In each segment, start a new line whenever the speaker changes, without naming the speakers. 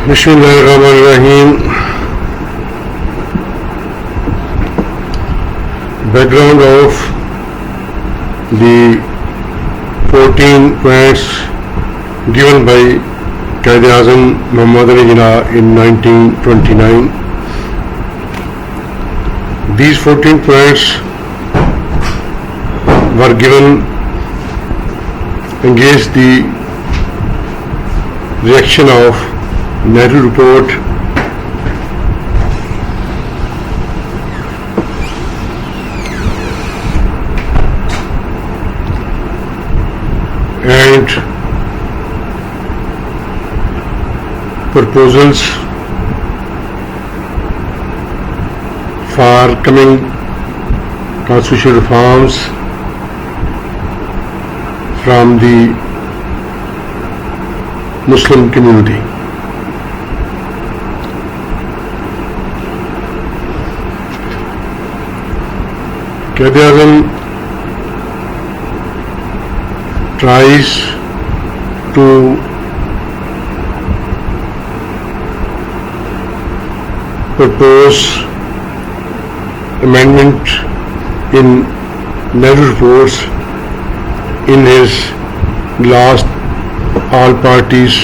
Bismillahirrahmanirrahim. Background of the 14 points given by Quaid-e-Azam Muhammad Ali Jinnah in 1929. These 14 points were given against the reaction of Nehru report and proposals for coming constitutional reforms from the Muslim community. Quaid-e-Azam tries to propose amendment in Nehru reports in his last all parties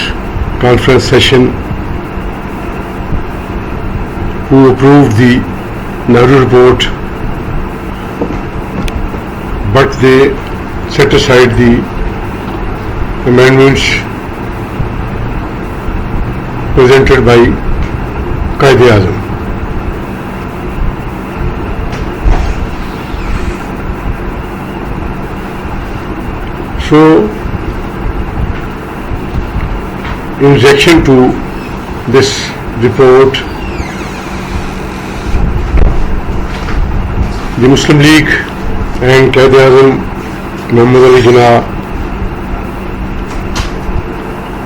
conference session, who approved the Nehru report, but they set aside the amendments presented by Quaid-e-Azam. So, in reaction to this report, the Muslim League and Quaid-e-Azam Muhammad Ali Jinnah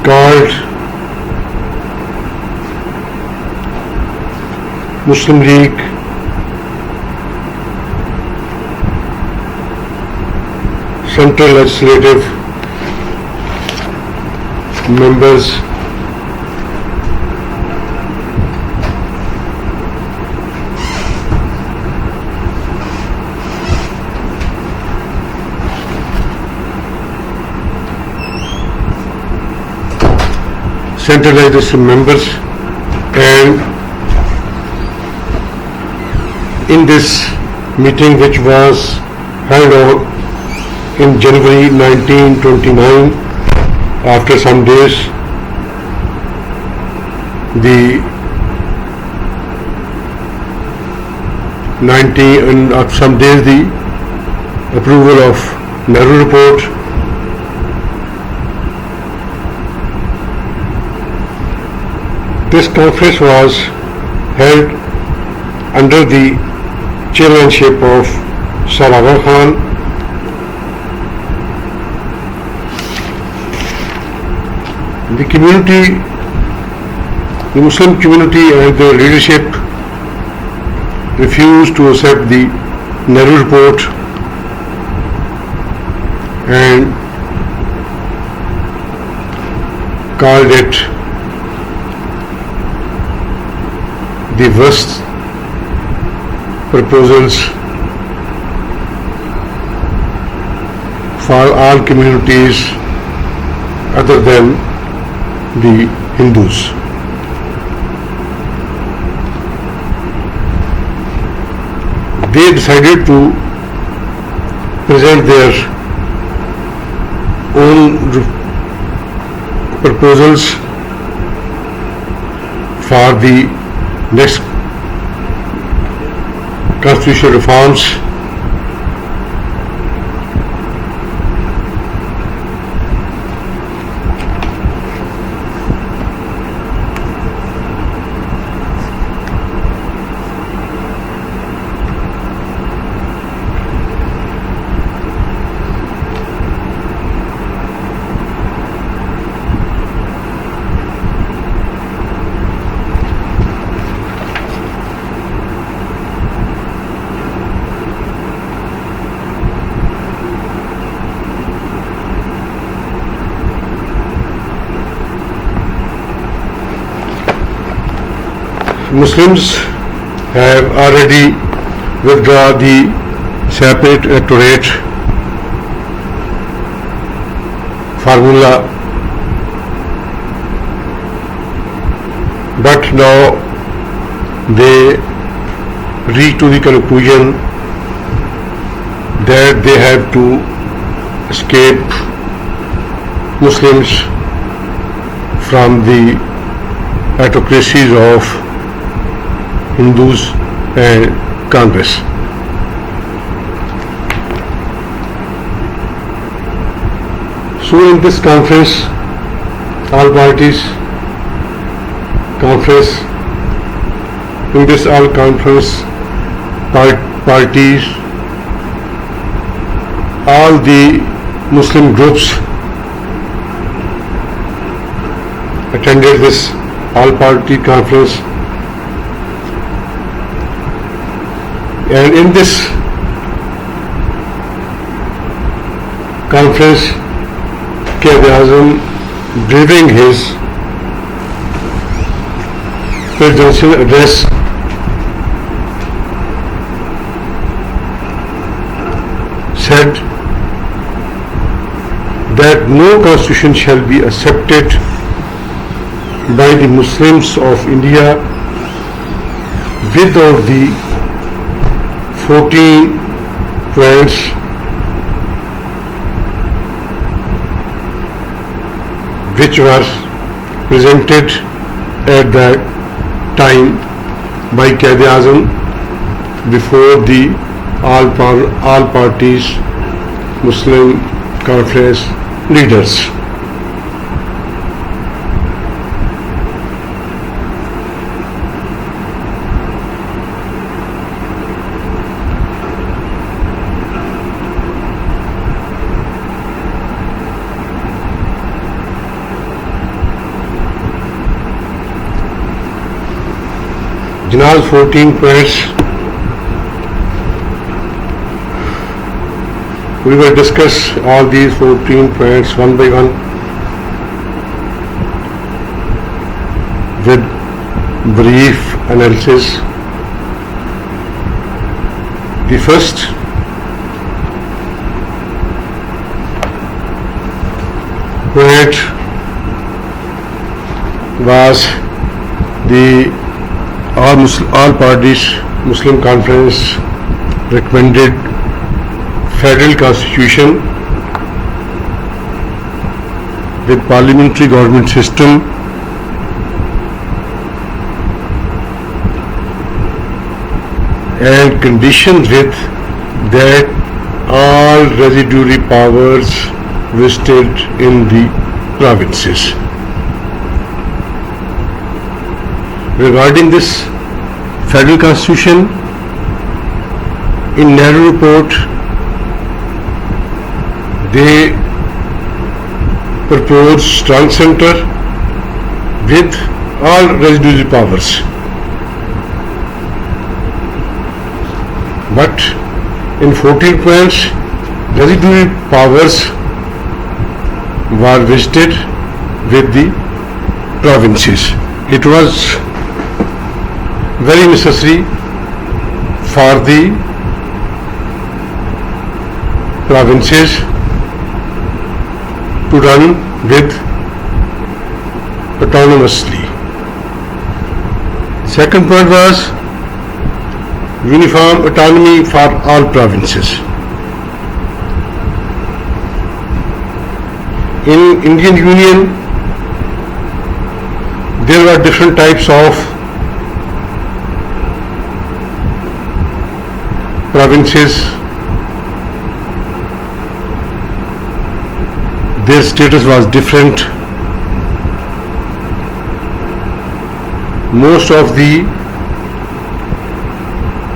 called Muslim League Central Legislative members Central Legislative members, and in this meeting, which was held on in January 1929, after some days, the approval of Nehru report, this conference was held under the chairmanship of Sir Aga Khan, the community, the Muslim community and the leadership refused to accept the Nehru report and called it the worst proposals for all communities other than the Hindus. They decided to present their own proposals for the next constitutional reforms. Muslims have already withdrawn the separate electorate formula, but now they reach to the conclusion that they have to escape Muslims from the autocracies of Hindus and Congress. So in this conference, all parties conference, in this all conference parties, all the Muslim groups attended this all party conference, and in this conference Quaid-e-Azam, delivering his presidential address, said that no constitution shall be accepted by the Muslims of India without the 14 points which were presented at that time by Quaid-e-Azam before the all parties Muslim conference leaders. Jinal 14 points. We will discuss all these 14 points one by one with brief analysis. The first point was the all parties Muslim conference recommended federal constitution with parliamentary government system and conditioned with that all residuary powers vested in the provinces. Regarding this federal constitution, in Nehru report they proposed strong center with all residuary powers, but in 14 points residuary powers were vested with the provinces. It was very necessary for the provinces to run with autonomously. Second point was uniform autonomy for all provinces. In Indian Union there were different types of provinces. Their status was different. Most of the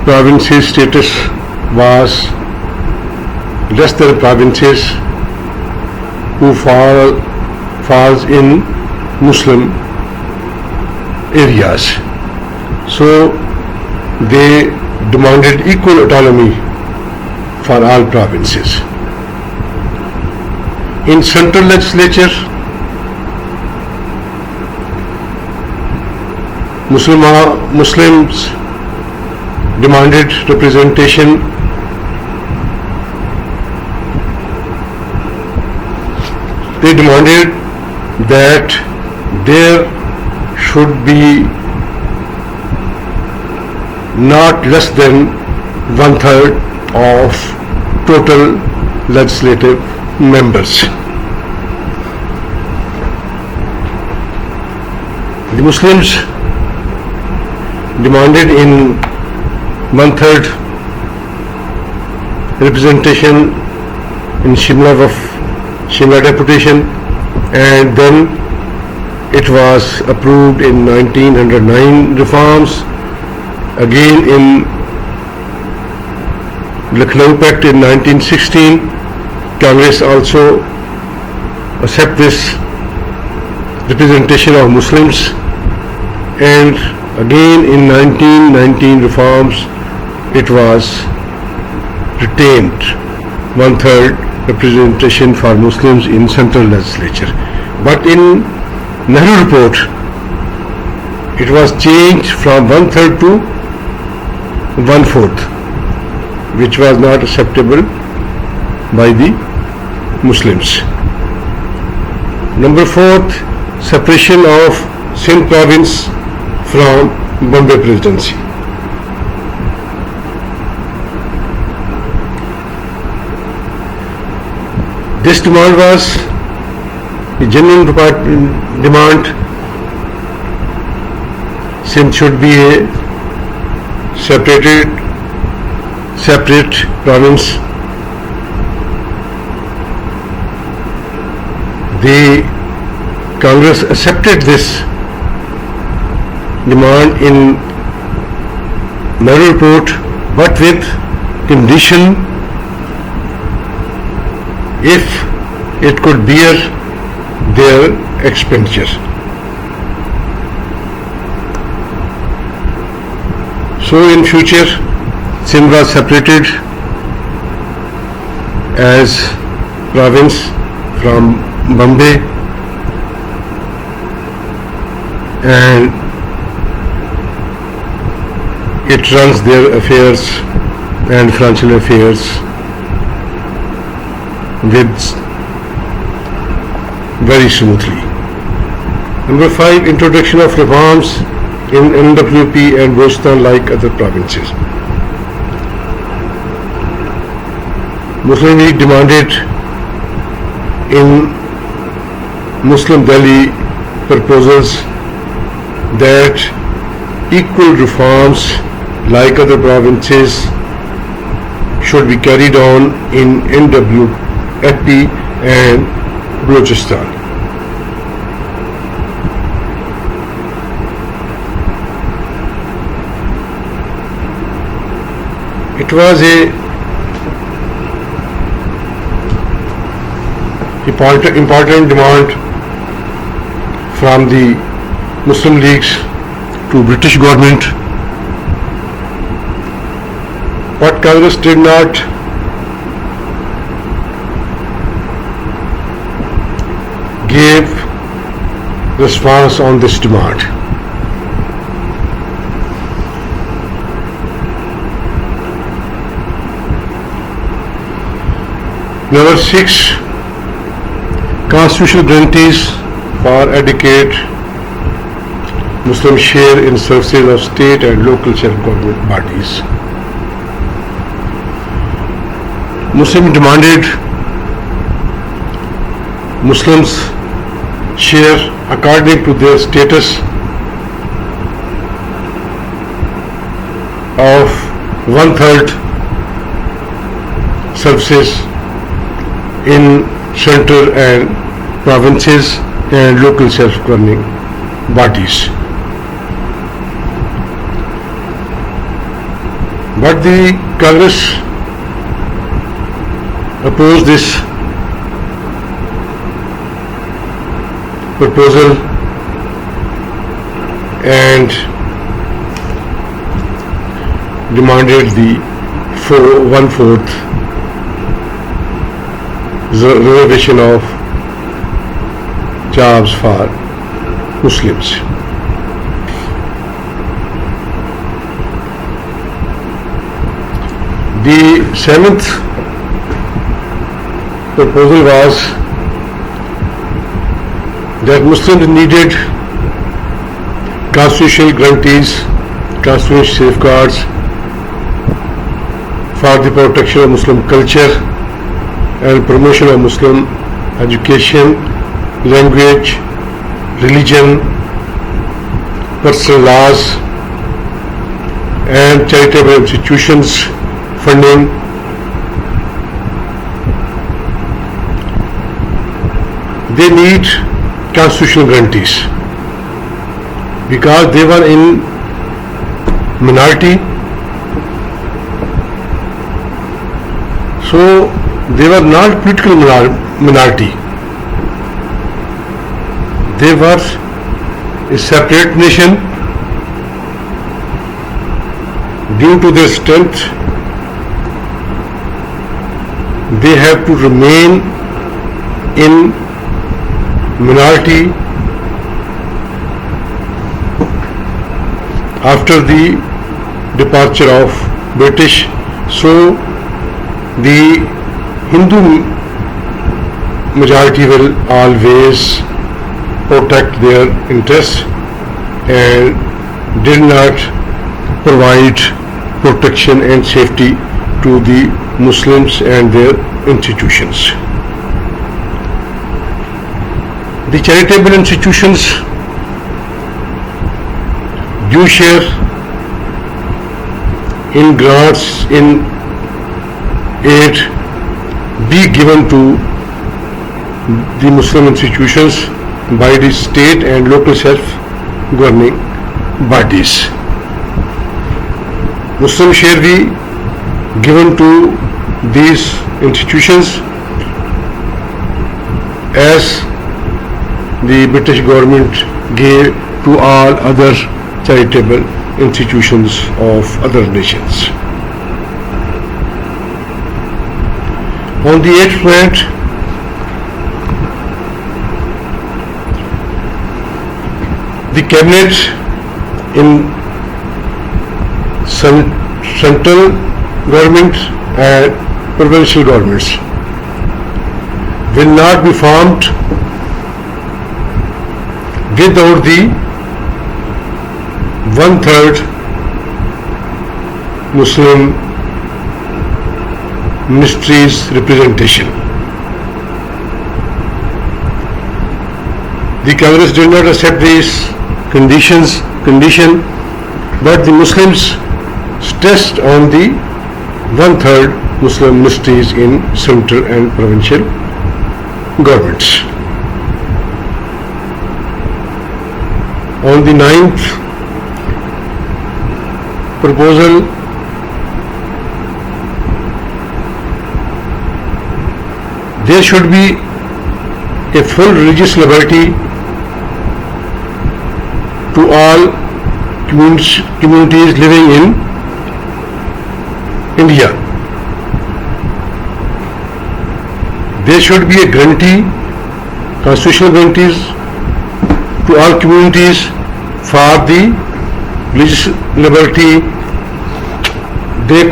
provinces' status was less than provinces who falls in Muslim areas. So they demanded equal autonomy for all provinces. In central legislature, Muslims demanded representation. They demanded that there should be not less than 1/3 of total legislative members. The Muslims demanded in 1/3 representation in Shimla deputation, and then it was approved in 1909 reforms, again in Lucknow Pact in 1916. Congress also accept this representation of Muslims, and again in 1919 reforms it was retained 1/3 representation for Muslims in central legislature. But in Nehru report it was changed from 1/3 to 1/4, which was not acceptable by the Muslims. Number 4, separation of Sindh province from Bombay Presidency. This demand was a genuine demand. Sindh should be a separate province. The Congress accepted this demand in Nehru report, but with condition if it could bear their expenditure. So in future, Sindh was separated as province from Bombay, and it runs their affairs and financial affairs with very smoothly. Number 5, introduction of reforms in NWP and Balochistan like other provinces. Muslim League demanded in Muslim Delhi proposals that equal reforms like other provinces should be carried on in NWP and Balochistan. It was a important demand from the Muslim Leagues to British government, but Congress did not give response on this demand. Number 6, constitutional guarantees for adequate Muslim share in services of state and local self-government bodies. Muslims demanded Muslims share according to their status of 1/3 services in center and provinces and local self-governing bodies. But the Congress opposed this proposal and demanded the 1/4 reservation of jobs for Muslims. The seventh proposal was that Muslims needed constitutional guarantees, constitutional safeguards for the protection of Muslim culture and promotion of Muslim education, language, religion, personal laws, and charitable institutions funding. They need constitutional guarantees because they were in minority, so they were not political minority. They were a separate nation. Due to their strength, they have to remain in minority after the departure of British. So the Hindu majority will always protect their interests and did not provide protection and safety to the Muslims and their institutions. The charitable institutions do share in grants, in aid be given to the Muslim institutions by the state and local self-governing bodies. Muslim share be given to these institutions as the British government gave to all other charitable institutions of other nations. On the 8th point, the cabinet in central government and provincial governments will not be formed without the 1/3 Muslim ministries representation. The Congress did not accept these condition, but the Muslims stressed on the 1/3 Muslim ministries in central and provincial governments. On the 9th proposal, there should be a full religious liberty to all communities living in India. There should be a guarantee, constitutional guarantees to all communities for the religious liberty. They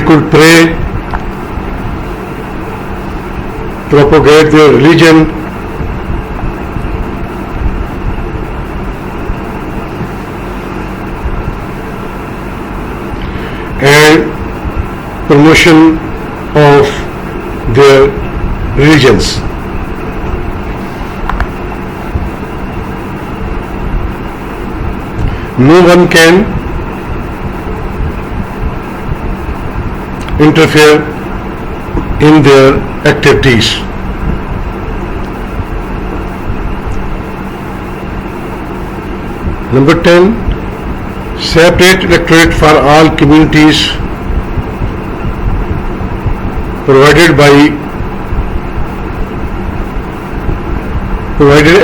could pray, propagate their religion, and promotion of their religions. No one can interfere in their activities. Number 10, separate electorate for all communities provided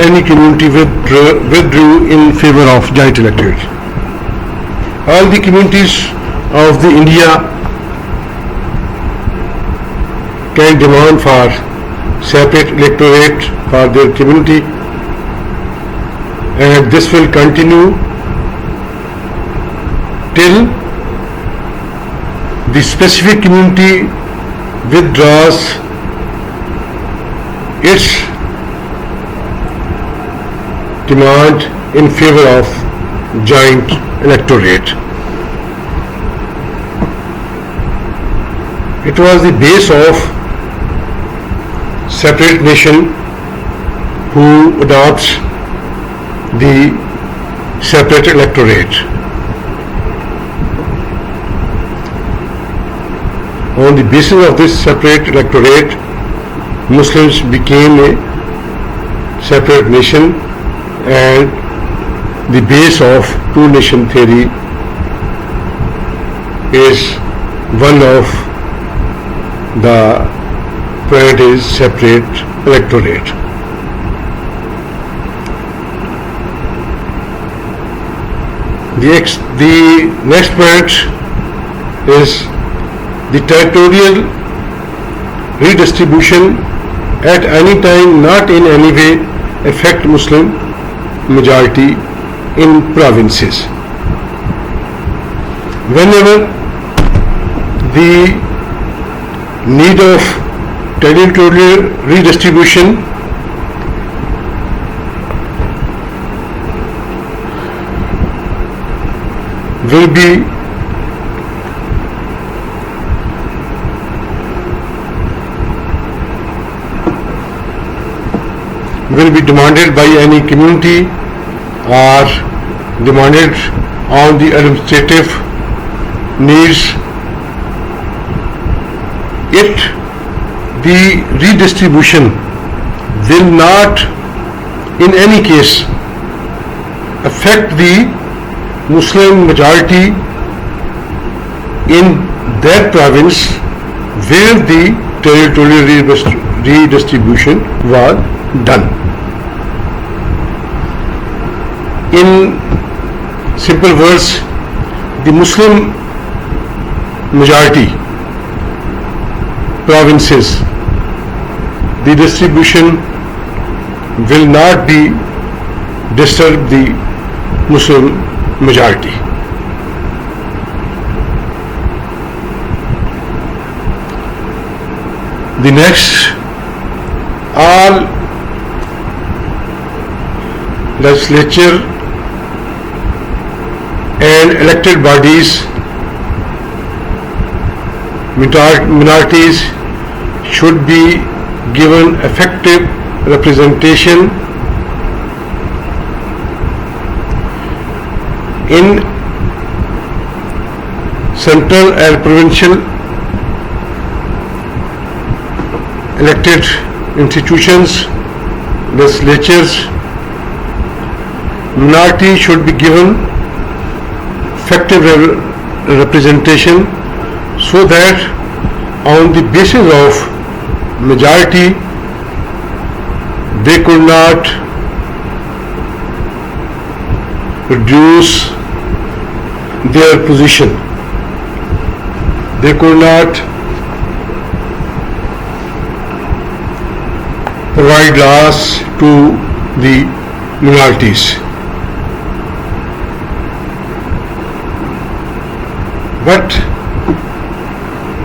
any community withdrew in favor of joint electorate. All the communities of the India can demand for separate electorate for their community, and this will continue till the specific community withdraws its demand in favor of joint electorate. It was the base of separate nation who adopts the separate electorate. On the basis of this separate electorate, Muslims became a separate nation, and the base of two-nation theory is one of the point is separate electorate. The next point is the territorial redistribution at any time not in any way affect Muslim majority in provinces. Whenever the need of territorial redistribution will be demanded by any community or demanded on the administrative needs, the redistribution will not in any case affect the Muslim majority in that province where the territorial redistribution was done. In simple words, the Muslim majority provinces, the distribution will not be disturb the Muslim majority. The next, all legislature and elected bodies, minorities should be given effective representation in central and provincial elected institutions, legislatures. Minority should be given effective representation so that on the basis of majority they could not reduce their position, they could not provide laws to the minorities. But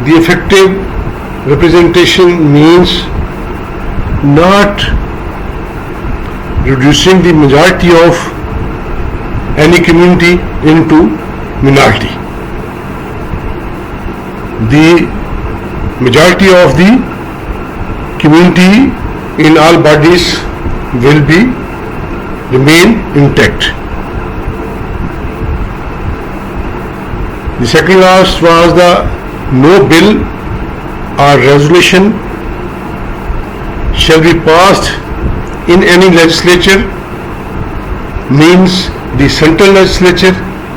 the effective representation means not reducing the majority of any community into minority. The majority of the community in all bodies will remain intact. The second last was the no bill or resolution shall be passed in any legislature, means the central legislature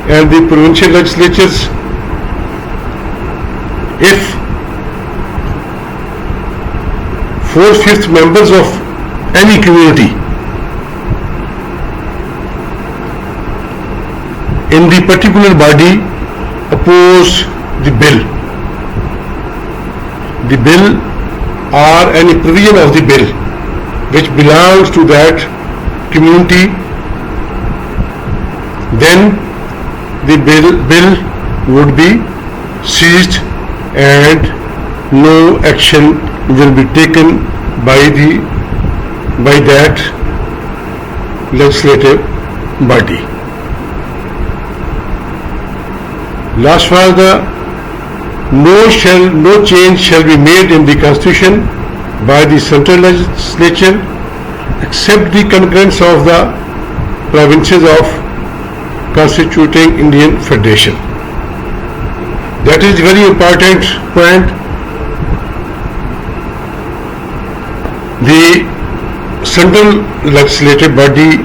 and the provincial legislatures, if 4/5 members of any community in the particular body oppose the bill. The bill or any provision of the bill which belongs to that community, then the bill would be seized and no action will be taken by that legislative body. Last was no change shall be made in the Constitution by the central legislature except the concurrence of the provinces of constituting Indian Federation. That is very important point. The central legislative body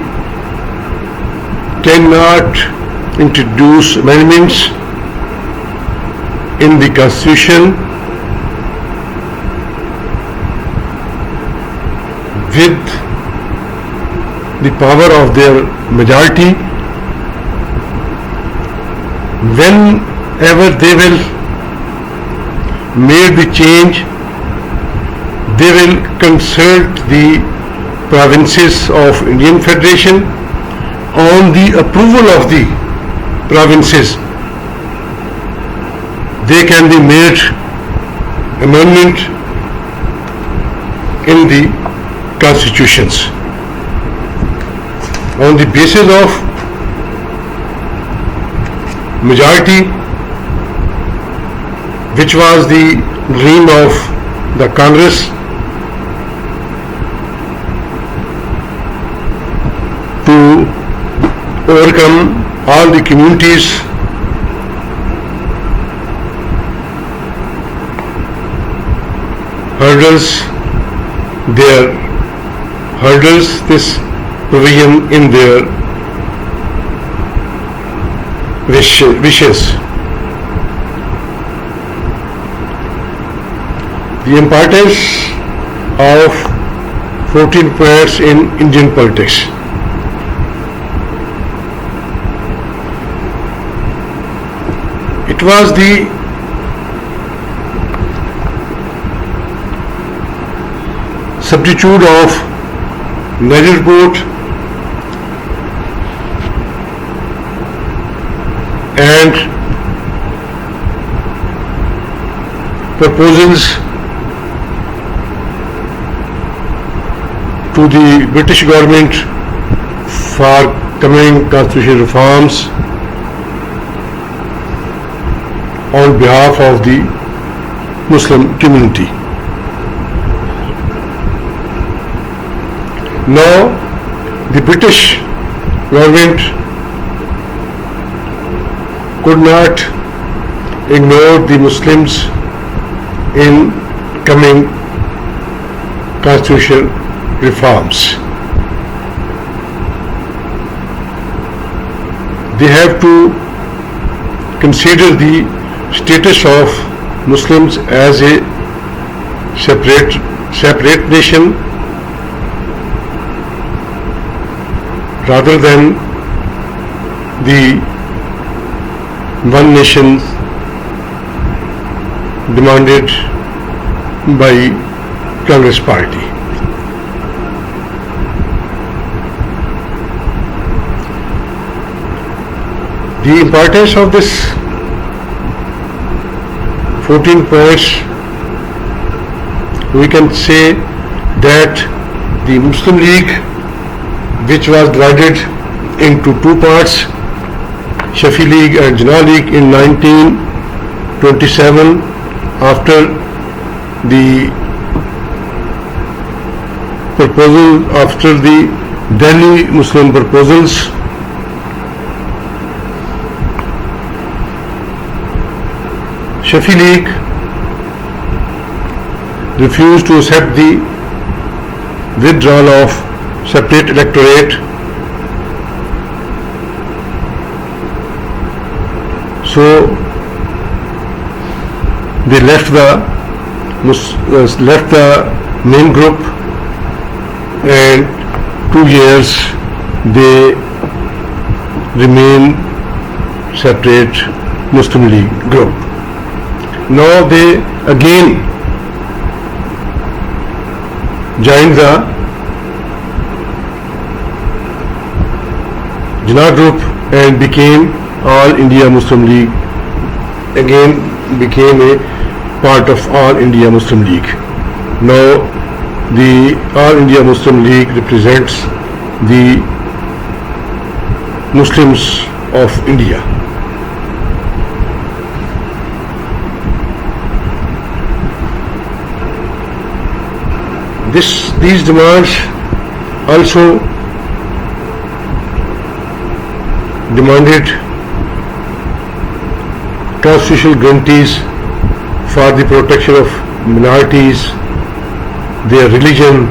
cannot introduce amendments in the Constitution with the power of their majority. Whenever they will make the change, they will consult the provinces of Indian Federation. On the approval of the provinces, they can be made amendment in the constitutions. On the basis of majority, which was the dream of the Congress, to overcome all the communities hurdles this provision in their wishes. The importance of 14 points in Indian politics. It was the substitute of Nehru Report and proposals to the British government for coming constitutional reforms on behalf of the Muslim community. Now, the British government could not ignore the Muslims in coming constitutional reforms. They have to consider the status of Muslims as a separate nation rather than the one nation demanded by Congress Party. The importance of this 14 points, we can say that the Muslim League, which was divided into two parts, Shafi League and Jinnah League, in 1927, after the Delhi Muslim proposals, Shafi League refused to accept the withdrawal of separate electorate, so they left the main group, and 2 years they remain separate Muslim League group. Now they again joined the Jinnah group and became All India Muslim League, again became a part of All India Muslim League. Now the All India Muslim League represents the Muslims of India. These demands also demanded constitutional guarantees for the protection of minorities, their religion,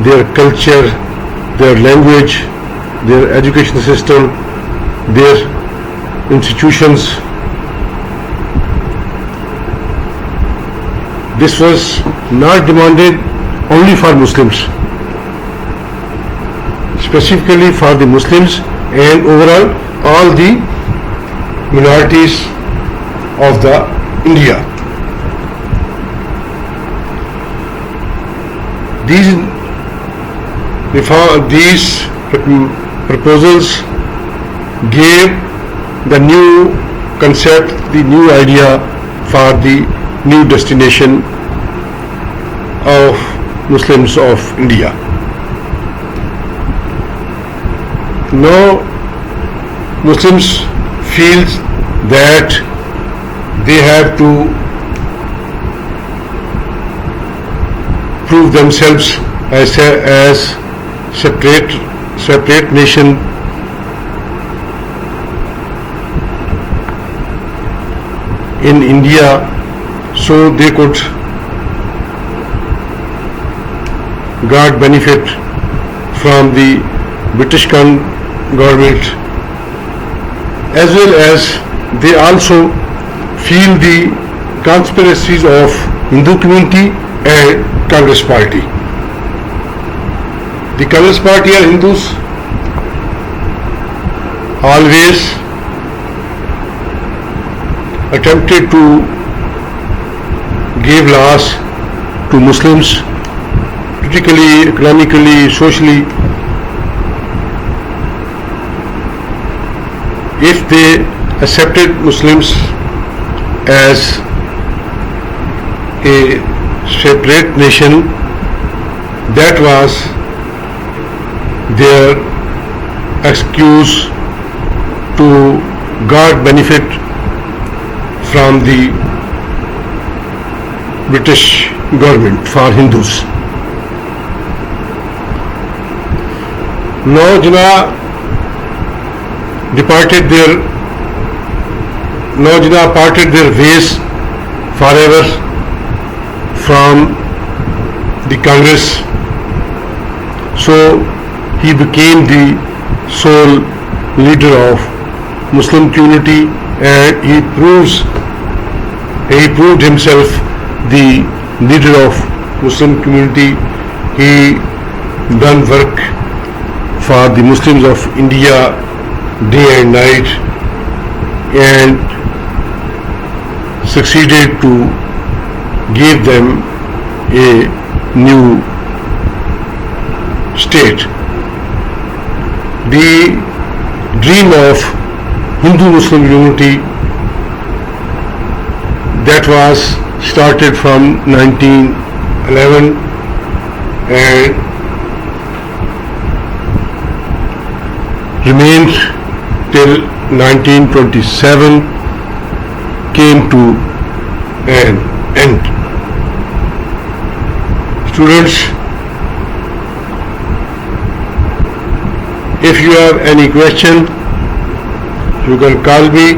their culture, their language, their education system, their institutions. This was not demanded only for Muslims, specifically for the Muslims and overall all the minorities of the India. These proposals gave the new concept, the new idea for the new destination of Muslims of India. Now Muslims feel that they have to prove themselves as separate nation in India, so they could got benefit from the British government, as well as they also feel the conspiracies of Hindu community and Congress party. The Congress party are Hindus, always attempted to give laws to Muslims, politically, economically, socially. If they accepted Muslims as a separate nation, that was their excuse to got benefit from the British government for Hindus. Now Jinnah parted their ways forever from the Congress, so he became the sole leader of Muslim community, and he proved himself the leader of Muslim community. He done work for the Muslims of India day and night, and succeeded to give them a new state. The dream of Hindu-Muslim unity that was started from 1911 and remained till 1927 came to an end. Students, if you have any question, you can call me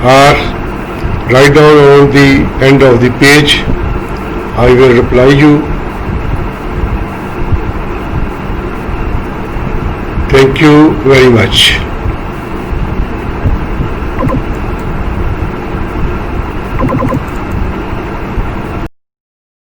or write down on the end of the page. I will reply you. Thank you very much.